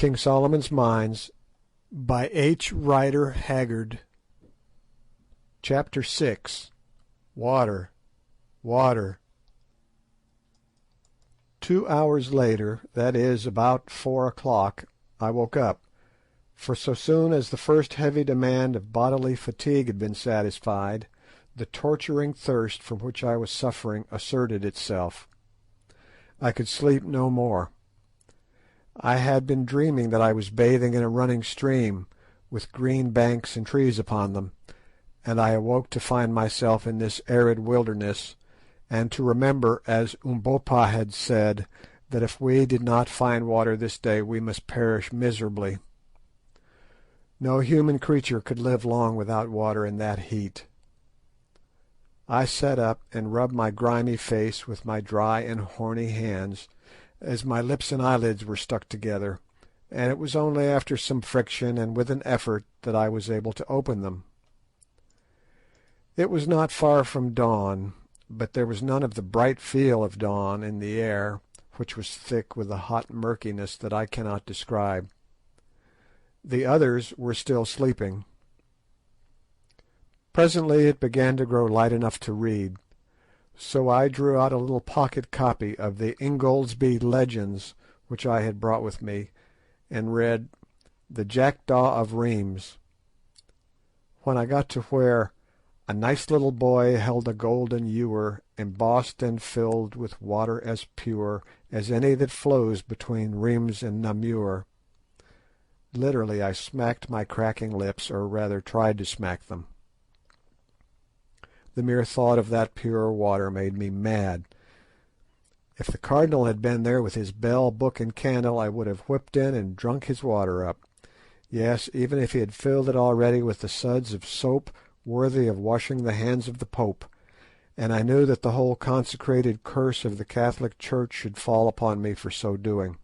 King Solomon's Mines by H. Rider Haggard. Chapter 6. Water, Water. 2 hours later, that is, about 4 o'clock, I woke up, for so soon as the first heavy demand of bodily fatigue had been satisfied, the torturing thirst from which I was suffering asserted itself. I could sleep no more. I had been dreaming that I was bathing in a running stream, with green banks and trees upon them, and I awoke to find myself in this arid wilderness, and to remember, as Umbopa had said, that if we did not find water this day we must perish miserably. No human creature could live long without water in that heat. I sat up and rubbed my grimy face with my dry and horny hands, as my lips and eyelids were stuck together, and it was only after some friction and with an effort that I was able to open them. It was not far from dawn, but there was none of the bright feel of dawn in the air, which was thick with a hot murkiness that I cannot describe. The others were still sleeping. Presently it began to grow light enough to read, so I drew out a little pocket copy of the Ingoldsby Legends which I had brought with me, and read "The Jackdaw of Rheims." When I got to where "a nice little boy held a golden ewer, embossed and filled with water as pure as any that flows between Rheims and Namur," literally I smacked my cracking lips, or rather tried to smack them. The mere thought of that pure water made me mad. If the Cardinal had been there with his bell, book, and candle, I would have whipped in and drunk his water up. Yes, even if he had filled it already with the suds of soap worthy of washing the hands of the Pope, and I knew that the whole consecrated curse of the Catholic Church should fall upon me for so doing.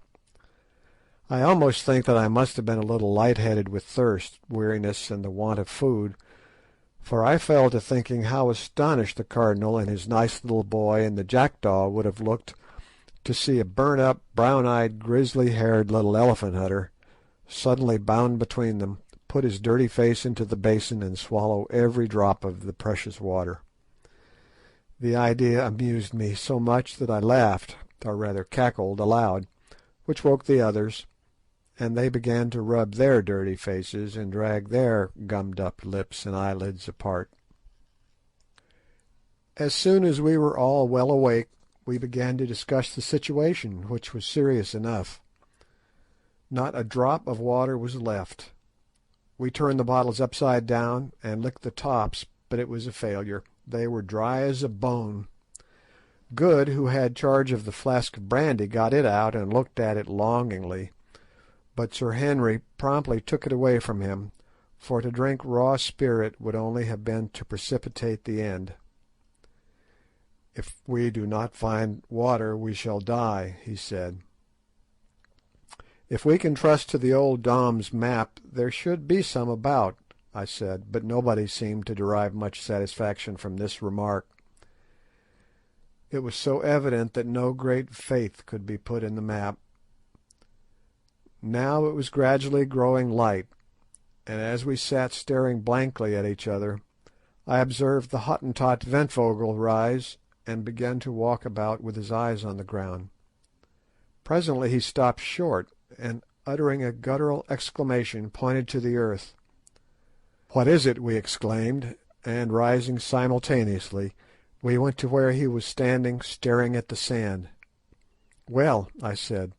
I almost think that I must have been a little light-headed with thirst, weariness, and the want of food, for I fell to thinking how astonished the Cardinal and his nice little boy and the jackdaw would have looked to see a burnt-up, brown-eyed, grizzly-haired little elephant hunter suddenly bound between them, put his dirty face into the basin and swallow every drop of the precious water. The idea amused me so much that I laughed, or rather cackled, aloud, which woke the others, and they began to rub their dirty faces and drag their gummed-up lips and eyelids apart. As soon as we were all well awake, we began to discuss the situation, which was serious enough. Not a drop of water was left. We turned the bottles upside down and licked the tops, but it was a failure. They were dry as a bone. Good, who had charge of the flask of brandy, got it out and looked at it longingly, but Sir Henry promptly took it away from him, for to drink raw spirit would only have been to precipitate the end. "If we do not find water we shall die," he said. "If we can trust to the old Dom's map, there should be some about," I said, but nobody seemed to derive much satisfaction from this remark. It was so evident that no great faith could be put in the map. Now it was gradually growing light, and as we sat staring blankly at each other, I observed the Hottentot Ventvögel rise and begin to walk about with his eyes on the ground. Presently he stopped short, and uttering a guttural exclamation, pointed to the earth. "What is it?" we exclaimed, and rising simultaneously, we went to where he was standing staring at the sand. "Well," I said,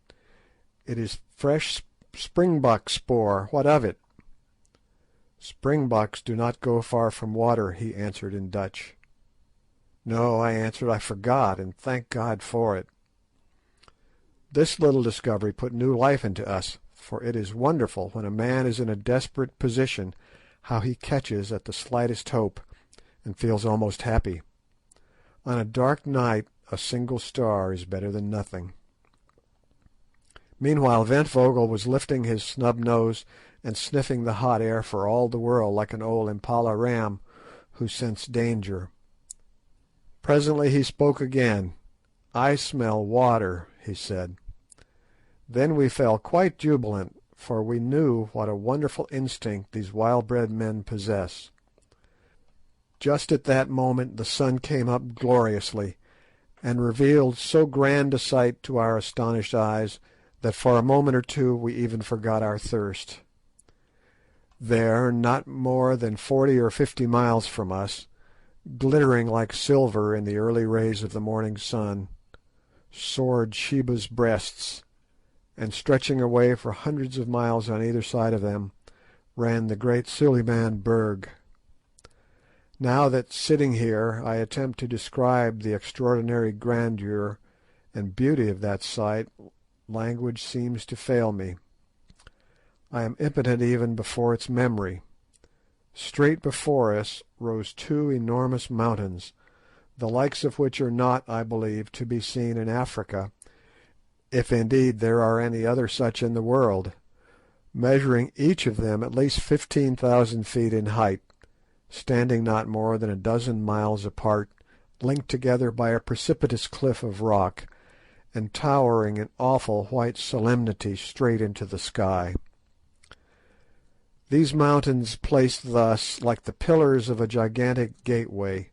"it is fresh springbuck spoor. What of it?" "Springbucks do not go far from water," he answered in Dutch. "No," I answered, "I forgot, and thank God for it." This little discovery put new life into us, for it is wonderful when a man is in a desperate position how he catches at the slightest hope, and feels almost happy. On a dark night a single star is better than nothing. Meanwhile Ventvögel was lifting his snub nose and sniffing the hot air for all the world like an old impala ram who scents danger. Presently he spoke again. "I smell water," he said. Then we fell quite jubilant, for we knew what a wonderful instinct these wild-bred men possess. Just at that moment the sun came up gloriously, and revealed so grand a sight to our astonished eyes that for a moment or two we even forgot our thirst. There, not more than 40 or 50 miles from us, glittering like silver in the early rays of the morning sun, soared Sheba's breasts, and stretching away for hundreds of miles on either side of them ran the great Suliman Berg. Now that, sitting here, I attempt to describe the extraordinary grandeur and beauty of that sight, language seems to fail me. I am impotent even before its memory. Straight before us rose two enormous mountains, the likes of which are not, I believe, to be seen in Africa, if indeed there are any other such in the world, measuring each of them at least 15,000 feet in height, standing not more than a dozen miles apart, linked together by a precipitous cliff of rock, and towering in awful white solemnity straight into the sky. These mountains, placed thus, like the pillars of a gigantic gateway,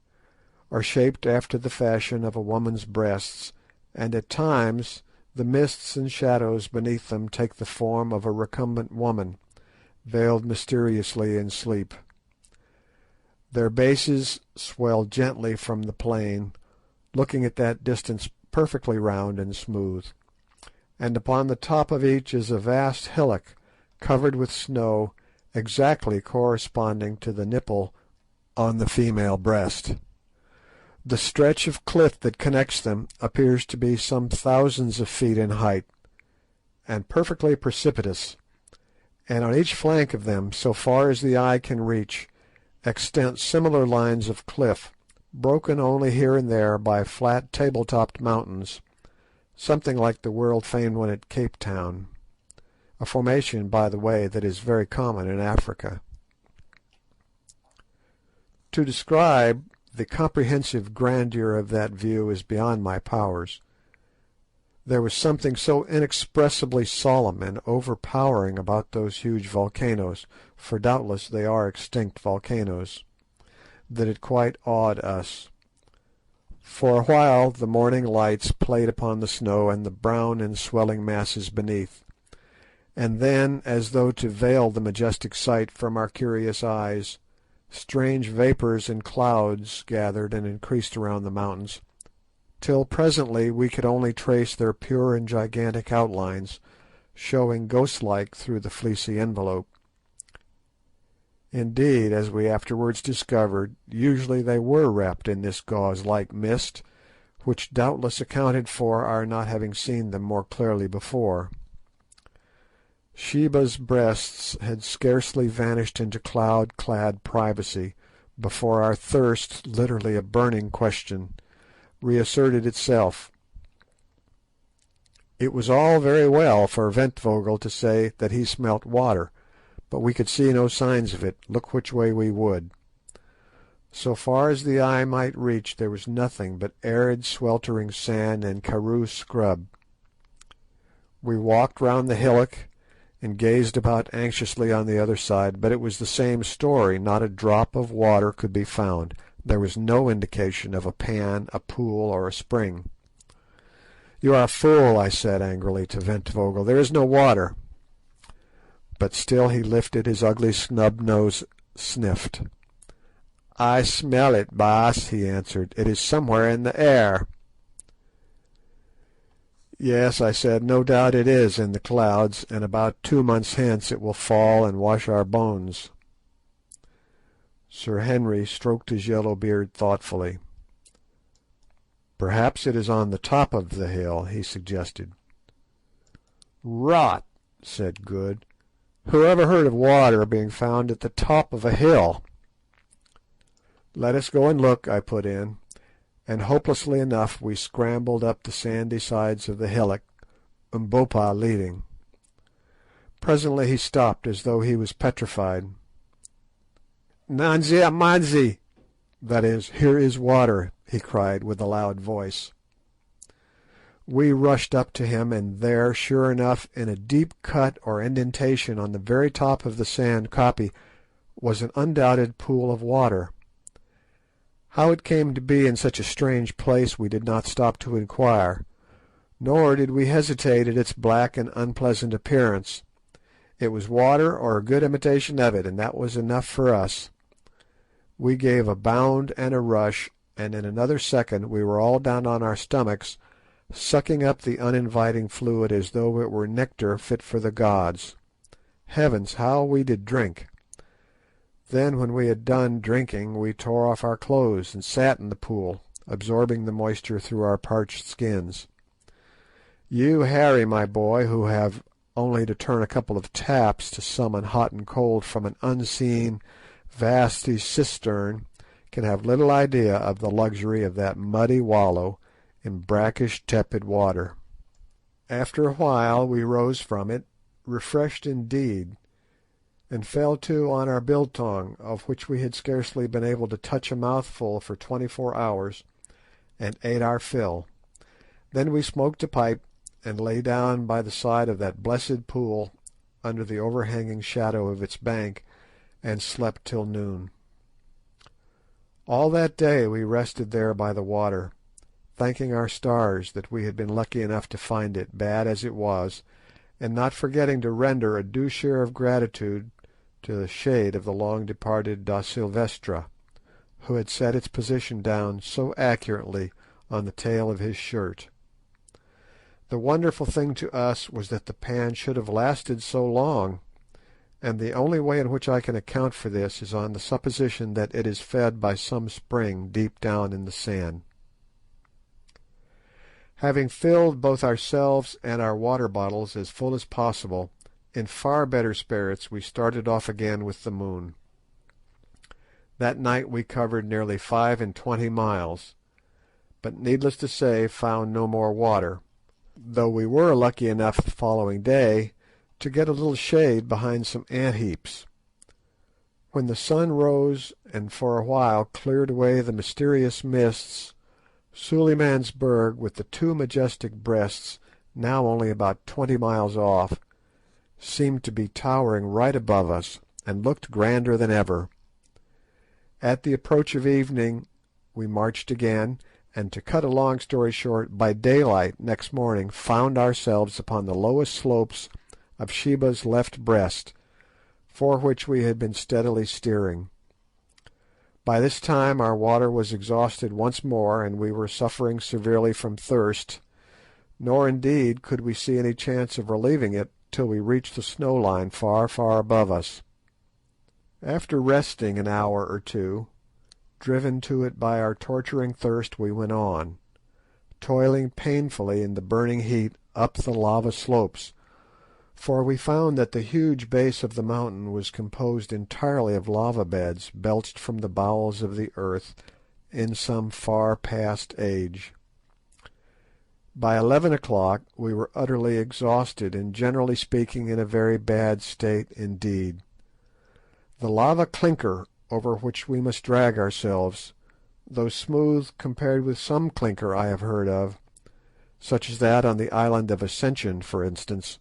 are shaped after the fashion of a woman's breasts, and at times the mists and shadows beneath them take the form of a recumbent woman, veiled mysteriously in sleep. Their bases swell gently from the plain, looking at that distance perfectly round and smooth, and upon the top of each is a vast hillock covered with snow exactly corresponding to the nipple on the female breast. The stretch of cliff that connects them appears to be some thousands of feet in height, and perfectly precipitous, and on each flank of them, so far as the eye can reach, extend similar lines of cliff, broken only here and there by flat table-topped mountains, something like the world-famed one at Cape Town, a formation, by the way, that is very common in Africa. To describe the comprehensive grandeur of that view is beyond my powers. There was something so inexpressibly solemn and overpowering about those huge volcanoes, for doubtless they are extinct volcanoes, that it quite awed us. For a while the morning lights played upon the snow and the brown and swelling masses beneath, and then, as though to veil the majestic sight from our curious eyes, strange vapours and clouds gathered and increased around the mountains, till presently we could only trace their pure and gigantic outlines, showing ghost-like through the fleecy envelope. Indeed, as we afterwards discovered, usually they were wrapped in this gauze-like mist, which doubtless accounted for our not having seen them more clearly before. Sheba's breasts had scarcely vanished into cloud-clad privacy before our thirst, literally a burning question, reasserted itself. It was all very well for Ventvögel to say that he smelt water, but we could see no signs of it, look which way we would. So far as the eye might reach there was nothing but arid sweltering sand and karoo scrub. We walked round the hillock and gazed about anxiously on the other side, but it was the same story, not a drop of water could be found. There was no indication of a pan, a pool, or a spring. "You are a fool," I said angrily to Ventvögel, "there is no water." But still he lifted his ugly snub nose, sniffed. "I smell it, Baas," he answered. "It is somewhere in the air." "Yes," I said, "no doubt it is in the clouds, and about 2 months hence it will fall and wash our bones." Sir Henry stroked his yellow beard thoughtfully. "Perhaps it is on the top of the hill," he suggested. "Rot," said Good. "Who ever heard of water being found at the top of a hill?" "Let us go and look," I put in, and hopelessly enough we scrambled up the sandy sides of the hillock, Umbopa leading. Presently he stopped as though he was petrified. "Nanzi Amanzi," that is, "here is water," he cried with a loud voice. We rushed up to him, and there, sure enough, in a deep cut or indentation on the very top of the sand koppie, was an undoubted pool of water. How it came to be in such a strange place we did not stop to inquire, nor did we hesitate at its black and unpleasant appearance. It was water or a good imitation of it, and that was enough for us. We gave a bound and a rush, and in another second we were all down on our stomachs, sucking up the uninviting fluid as though it were nectar fit for the gods. Heavens, how we did drink! Then, when we had done drinking, we tore off our clothes and sat in the pool, absorbing the moisture through our parched skins. You, Harry, my boy, who have only to turn a couple of taps to summon hot and cold from an unseen, vasty cistern, can have little idea of the luxury of that muddy wallow in brackish, tepid water. After a while we rose from it, refreshed indeed, and fell to on our biltong, of which we had scarcely been able to touch a mouthful for 24 hours, and ate our fill. Then we smoked a pipe, and lay down by the side of that blessed pool under the overhanging shadow of its bank, and slept till noon. All that day we rested there by the water, thanking our stars that we had been lucky enough to find it, bad as it was, and not forgetting to render a due share of gratitude to the shade of the long-departed Da Silvestra, who had set its position down so accurately on the tail of his shirt. The wonderful thing to us was that the pan should have lasted so long, and the only way in which I can account for this is on the supposition that it is fed by some spring deep down in the sand. Having filled both ourselves and our water bottles as full as possible, in far better spirits we started off again with the moon. That night we covered nearly 25 miles, but needless to say found no more water, though we were lucky enough the following day to get a little shade behind some ant-heaps. When the sun rose and for a while cleared away the mysterious mists, Suliman's Berg, with the two majestic breasts, now only about 20 miles off, seemed to be towering right above us, and looked grander than ever. At the approach of evening we marched again, and to cut a long story short, by daylight next morning found ourselves upon the lowest slopes of Sheba's left breast, for which we had been steadily steering. By this time our water was exhausted once more, and we were suffering severely from thirst, nor indeed could we see any chance of relieving it till we reached the snow line far, far above us. After resting an hour or two, driven to it by our torturing thirst, we went on, toiling painfully in the burning heat up the lava slopes, for we found that the huge base of the mountain was composed entirely of lava beds belched from the bowels of the earth in some far past age. By 11 o'clock we were utterly exhausted, and generally speaking in a very bad state indeed. The lava clinker over which we must drag ourselves, though smooth compared with some clinker I have heard of, such as that on the island of Ascension, for instance,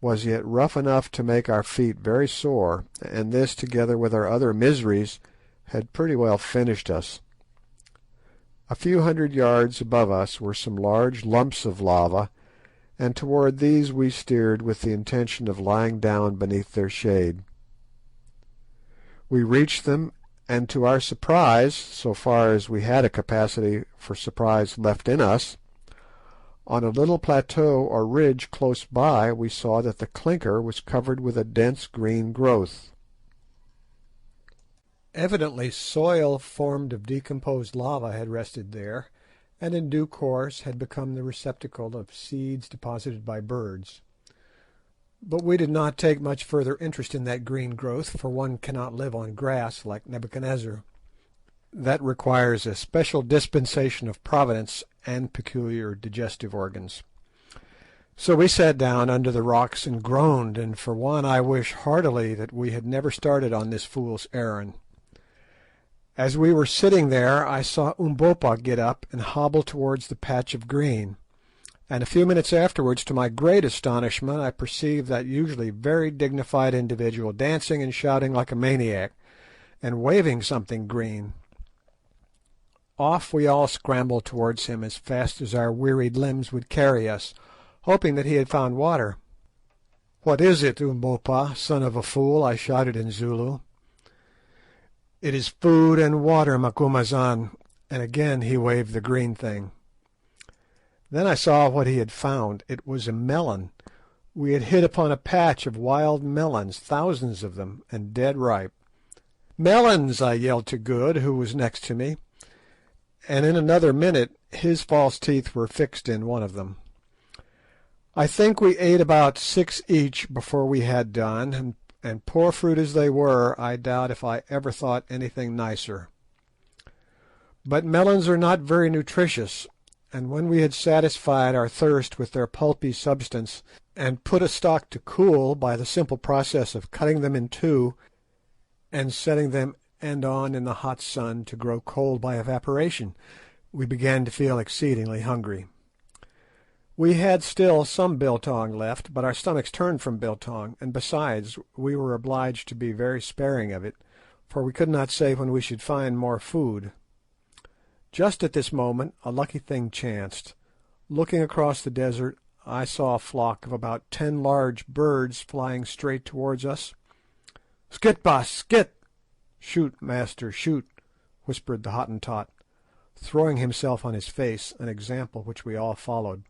was yet rough enough to make our feet very sore, and this, together with our other miseries, had pretty well finished us. A few hundred yards above us were some large lumps of lava, and toward these we steered with the intention of lying down beneath their shade. We reached them, and to our surprise, so far as we had a capacity for surprise left in us, on a little plateau or ridge close by we saw that the clinker was covered with a dense green growth. Evidently soil formed of decomposed lava had rested there, and in due course had become the receptacle of seeds deposited by birds. But we did not take much further interest in that green growth, for one cannot live on grass like Nebuchadnezzar. That requires a special dispensation of Providence and peculiar digestive organs. So we sat down under the rocks and groaned, and for one I wish heartily that we had never started on this fool's errand. As we were sitting there I saw Umbopa get up and hobble towards the patch of green, and a few minutes afterwards, to my great astonishment, I perceived that usually very dignified individual dancing and shouting like a maniac, and waving something green. Off we all scrambled towards him as fast as our wearied limbs would carry us, hoping that he had found water. "What is it, Umbopa, son of a fool?" I shouted in Zulu. "It is food and water, Macumazahn," and again he waved the green thing. Then I saw what he had found. It was a melon. We had hit upon a patch of wild melons, thousands of them, and dead ripe. "Melons!" I yelled to Good, who was next to me, and in another minute his false teeth were fixed in one of them. I think we ate about 6 each before we had done, and poor fruit as they were, I doubt if I ever thought anything nicer. But melons are not very nutritious, and when we had satisfied our thirst with their pulpy substance, and put a stalk to cool by the simple process of cutting them in two and setting them end on in the hot sun to grow cold by evaporation, we began to feel exceedingly hungry. We had still some biltong left, but our stomachs turned from biltong, and besides, we were obliged to be very sparing of it, for we could not say when we should find more food. Just at this moment a lucky thing chanced. Looking across the desert, I saw a flock of about 10 large birds flying straight towards us. "Skit, Baas, skit!" "Shoot, master, shoot!" whispered the Hottentot, throwing himself on his face, an example which we all followed.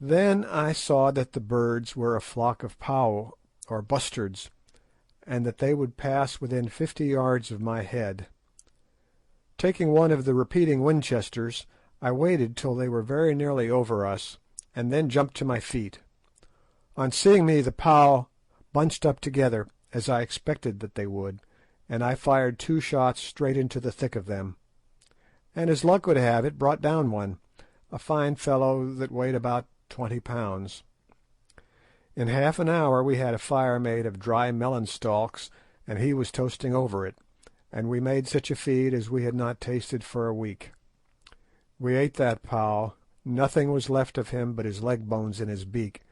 Then I saw that the birds were a flock of pau, or bustards, and that they would pass within 50 yards of my head. Taking one of the repeating Winchesters, I waited till they were very nearly over us, and then jumped to my feet. On seeing me the pau bunched up together, as I expected that they would, and I fired 2 shots straight into the thick of them, and as luck would have it, brought down one, a fine fellow that weighed about 20 pounds. In half an hour we had a fire made of dry melon stalks, and he was toasting over it, and we made such a feed as we had not tasted for a week. We ate that pau, nothing was left of him but his leg bones in his beak,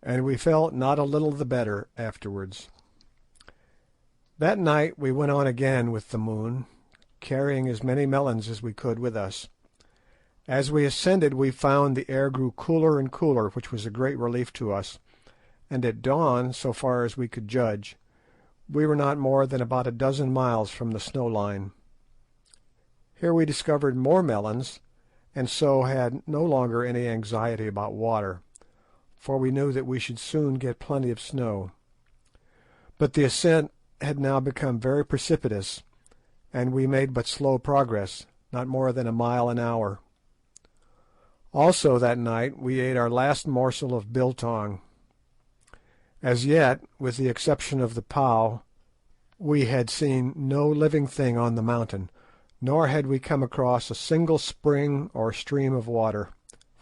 and we felt not a little the better afterwards. That night we went on again with the moon, carrying as many melons as we could with us. As we ascended we found the air grew cooler and cooler, which was a great relief to us, and at dawn, so far as we could judge, we were not more than about a dozen miles from the snow line. Here we discovered more melons, and so had no longer any anxiety about water, for we knew that we should soon get plenty of snow. But the ascent had now become very precipitous, and we made but slow progress, not more than a mile an hour. Also that night we ate our last morsel of biltong. As yet, with the exception of the pau, we had seen no living thing on the mountain, nor had we come across a single spring or stream of water,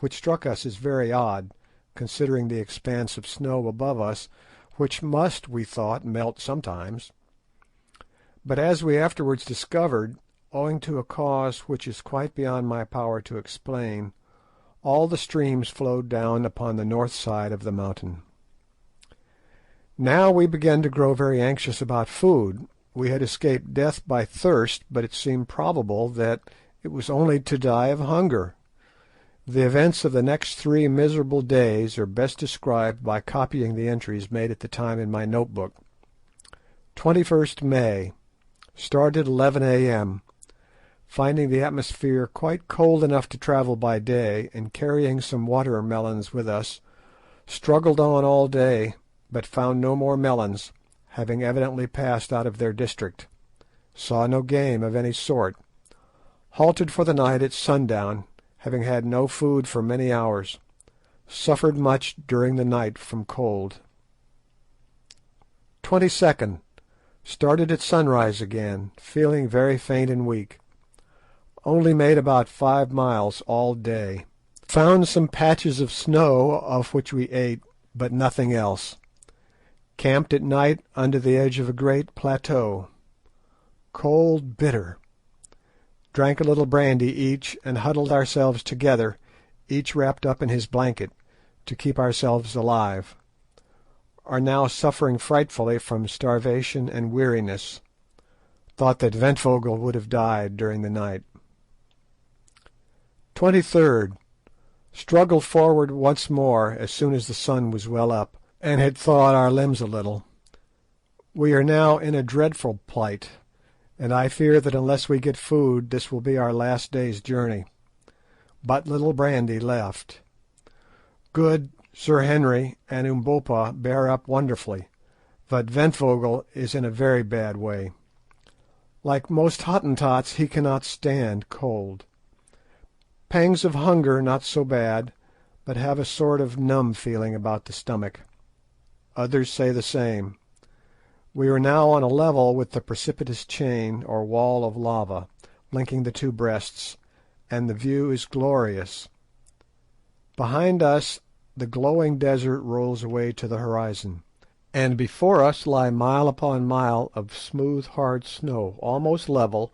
which struck us as very odd, considering the expanse of snow above us, which must, we thought, melt sometimes. But as we afterwards discovered, owing to a cause which is quite beyond my power to explain, all the streams flowed down upon the north side of the mountain. Now we began to grow very anxious about food. We had escaped death by thirst, but it seemed probable that it was only to die of hunger. The events of the next 3 miserable days are best described by copying the entries made at the time in my notebook. 21st May. Started 11 a.m. Finding the atmosphere quite cold enough to travel by day, and carrying some watermelons with us, struggled on all day, but found no more melons, having evidently passed out of their district. Saw no game of any sort. Halted for the night at sundown, having had no food for many hours. Suffered much during the night from cold. 22nd. Started at sunrise again, feeling very faint and weak. Only made about 5 miles all day. Found some patches of snow, of which we ate, but nothing else. Camped at night under the edge of a great plateau. Cold bitter. Drank a little brandy each, and huddled ourselves together, each wrapped up in his blanket, to keep ourselves alive, are now suffering frightfully from starvation and weariness. Thought that Ventvögel would have died during the night. 23rd. Struggled forward once more as soon as the sun was well up, and had thawed our limbs a little. We are now in a dreadful plight, and I fear that unless we get food this will be our last day's journey. But little brandy left. Good Sir Henry and Umbopa bear up wonderfully, but Ventvögel is in a very bad way. Like most Hottentots, he cannot stand cold. Pangs of hunger not so bad, but have a sort of numb feeling about the stomach. Others say the same. We are now on a level with the precipitous chain or wall of lava linking the two breasts, and the view is glorious. Behind us the glowing desert rolls away to the horizon, and before us lie mile upon mile of smooth hard snow, almost level,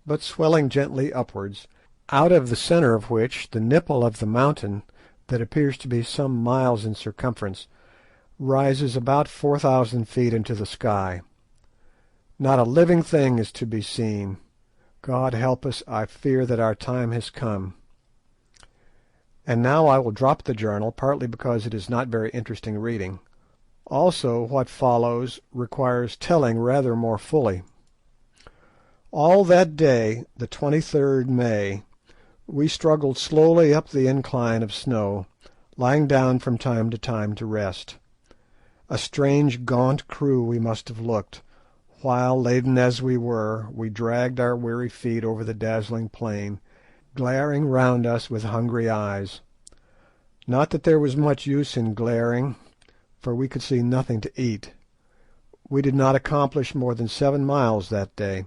but swelling gently upwards, out of the centre of which the nipple of the mountain, that appears to be some miles in circumference, rises about 4,000 feet into the sky. Not a living thing is to be seen. God help us, I fear that our time has come. And now I will drop the journal, partly because it is not very interesting reading. Also, what follows requires telling rather more fully. All that day, the 23rd May, we struggled slowly up the incline of snow, lying down from time to time to rest. A strange gaunt crew we must have looked, while, laden as we were, we dragged our weary feet over the dazzling plain, glaring round us with hungry eyes. Not that there was much use in glaring, for we could see nothing to eat. We did not accomplish more than 7 miles that day.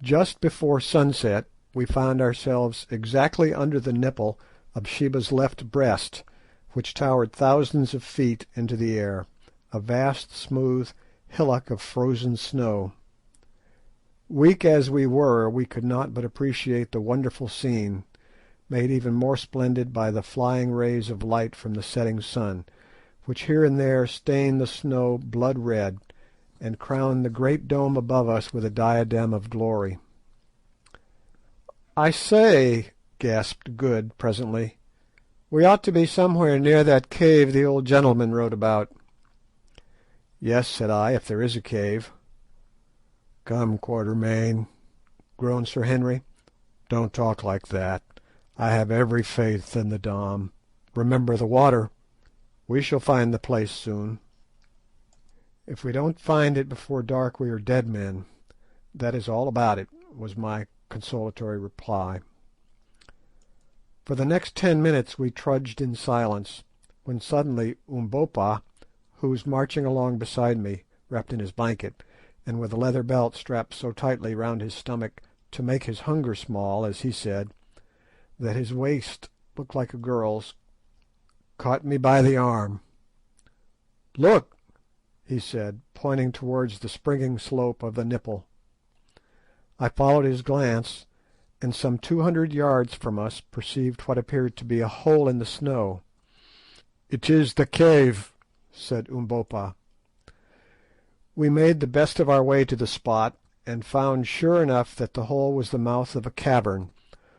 Just before sunset we found ourselves exactly under the nipple of Sheba's left breast, which towered thousands of feet into the air, a vast smooth hillock of frozen snow. Weak as we were, we could not but appreciate the wonderful scene, made even more splendid by the flying rays of light from the setting sun, which here and there stained the snow blood red, and crowned the great dome above us with a diadem of glory. "I say," gasped Good presently, "we ought to be somewhere near that cave the old gentleman wrote about." "Yes," said I, "if there is a cave." "Come, Quatermain," groaned Sir Henry, "don't talk like that. I have every faith in the Dom. Remember the water. We shall find the place soon." "If we don't find it before dark we are dead men. That is all about it," was my consolatory reply. For the next 10 minutes we trudged in silence, when suddenly Umbopa, who was marching along beside me, wrapped in his blanket, and with a leather belt strapped so tightly round his stomach to make his hunger small, as he said, that his waist looked like a girl's, caught me by the arm. "Look," he said, pointing towards the springing slope of the nipple. I followed his glance, and some 200 yards from us perceived what appeared to be a hole in the snow. "It is the cave," said Umbopa. We made the best of our way to the spot, and found sure enough that the hole was the mouth of a cavern,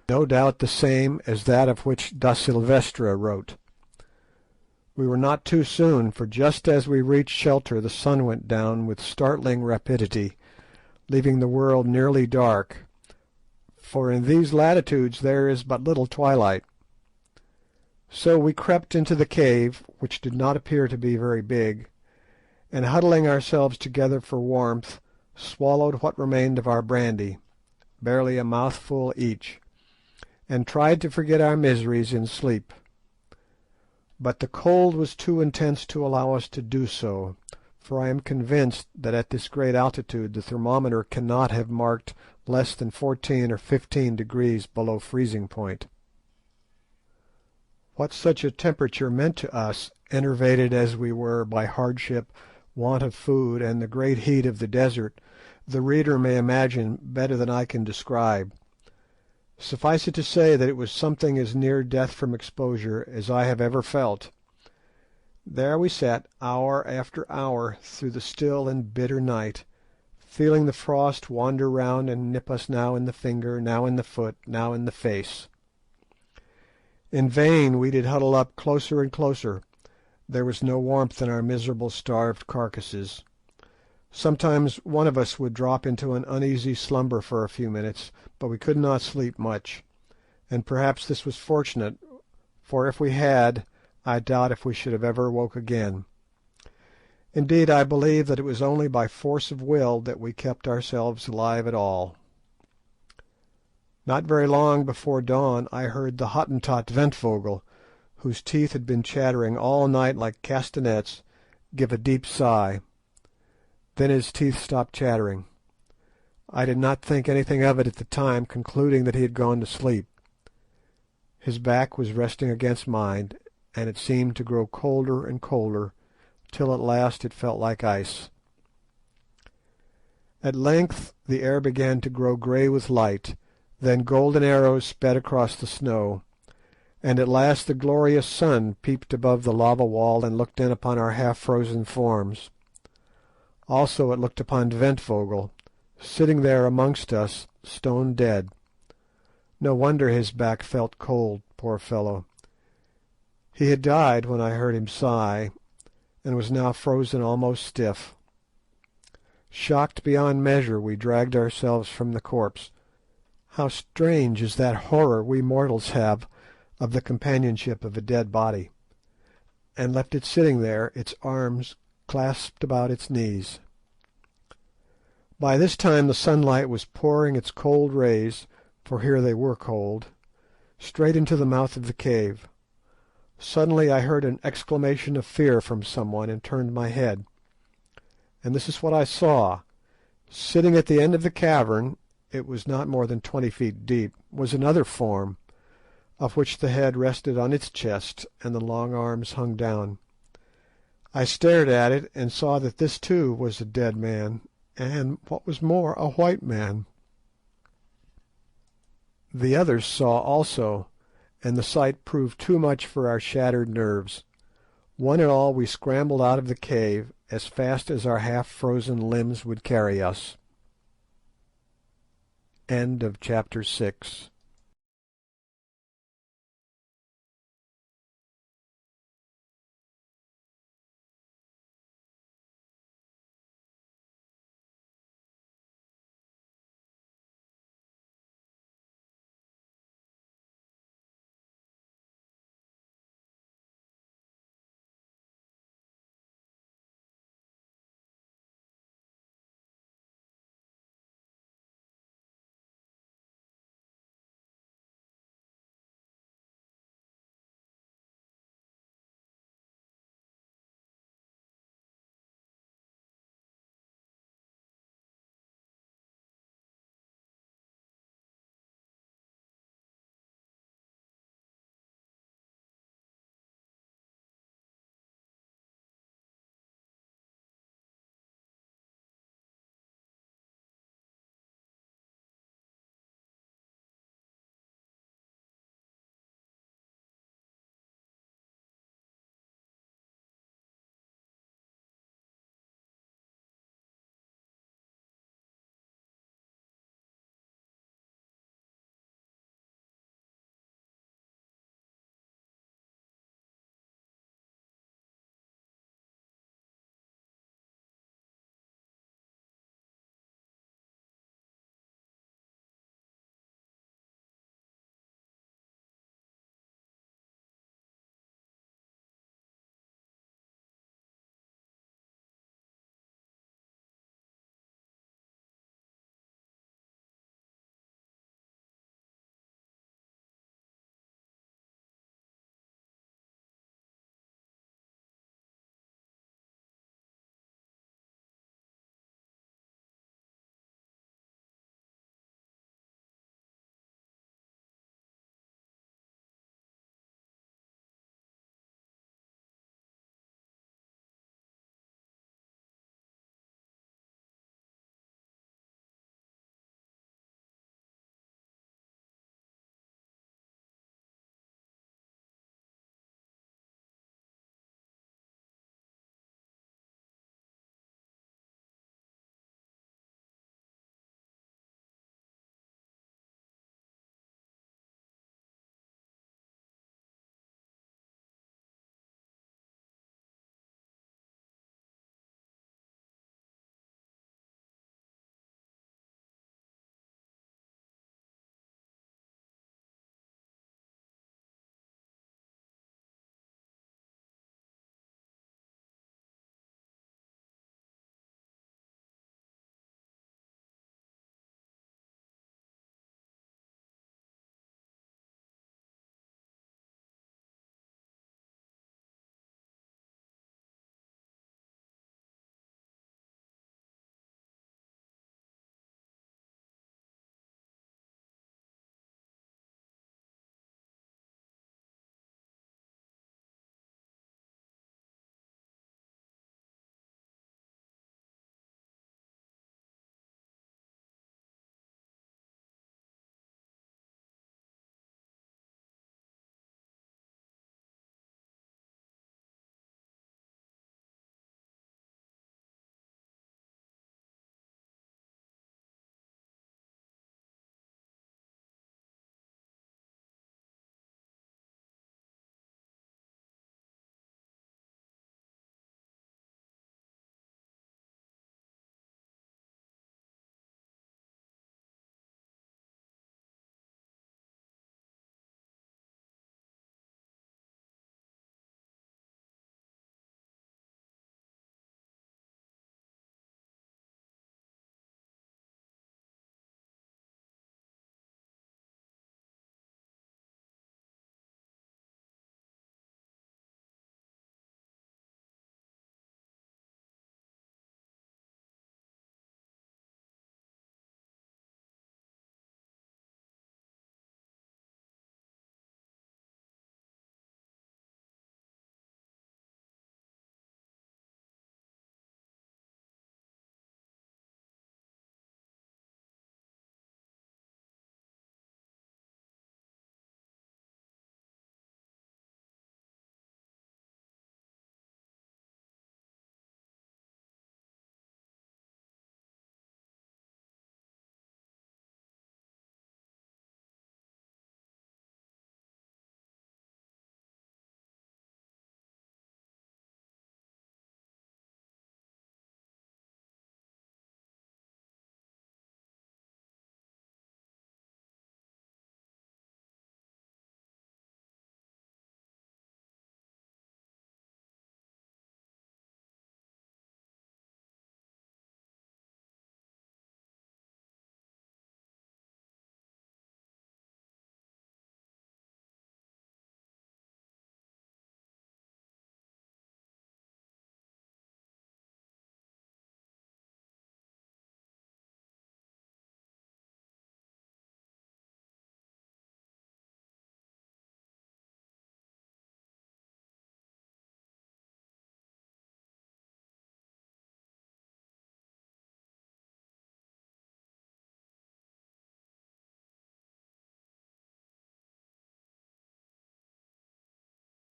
no doubt the same as that of which Da Silvestra wrote. We were not too soon, for just as we reached shelter the sun went down with startling rapidity, leaving the world nearly dark, for in these latitudes there is but little twilight. So we crept into the cave, which did not appear to be very big, and huddling ourselves together for warmth, swallowed what remained of our brandy, barely a mouthful each, and tried to forget our miseries in sleep. But the cold was too intense to allow us to do so, for I am convinced that at this great altitude the thermometer cannot have marked less than 14 or 15 degrees below freezing point. What such a temperature meant to us, enervated as we were by hardship, want of food, and the great heat of the desert, the reader may imagine better than I can describe. Suffice it to say that it was something as near death from exposure as I have ever felt. There we sat hour after hour through the still and bitter night, feeling the frost wander round and nip us now in the finger, now in the foot, now in the face. In vain we did huddle up closer and closer. There was no warmth in our miserable starved carcasses. Sometimes one of us would drop into an uneasy slumber for a few minutes, but we could not sleep much, and perhaps this was fortunate, for if we had, I doubt if we should have ever woke again. Indeed, I believe that it was only by force of will that we kept ourselves alive at all. Not very long before dawn I heard the Hottentot Ventvögel, whose teeth had been chattering all night like castanets, give a deep sigh. Then his teeth stopped chattering. I did not think anything of it at the time, concluding that he had gone to sleep. His back was resting against mine, and it seemed to grow colder and colder, till at last it felt like ice. At length the air began to grow grey with light, then golden arrows sped across the snow, and at last the glorious sun peeped above the lava wall and looked in upon our half-frozen forms. Also it looked upon Ventvögel, sitting there amongst us, stone dead. No wonder his back felt cold, poor fellow. He had died when I heard him sigh, and was now frozen almost stiff. Shocked beyond measure, we dragged ourselves from the corpse. How strange is that horror we mortals have of the companionship of a dead body, and left it sitting there, its arms clasped about its knees. By this time the sunlight was pouring its cold rays, for here they were cold, straight into the mouth of the cave. Suddenly I heard an exclamation of fear from someone, and turned my head. And this is what I saw. Sitting at the end of the cavern, it was not more than 20 feet deep, was another form, of which the head rested on its chest, and the long arms hung down. I stared at it, and saw that this too was a dead man, and, what was more, a white man. The others saw also, and the sight proved too much for our shattered nerves. One and all we scrambled out of the cave as fast as our half-frozen limbs would carry us. End of chapter 6.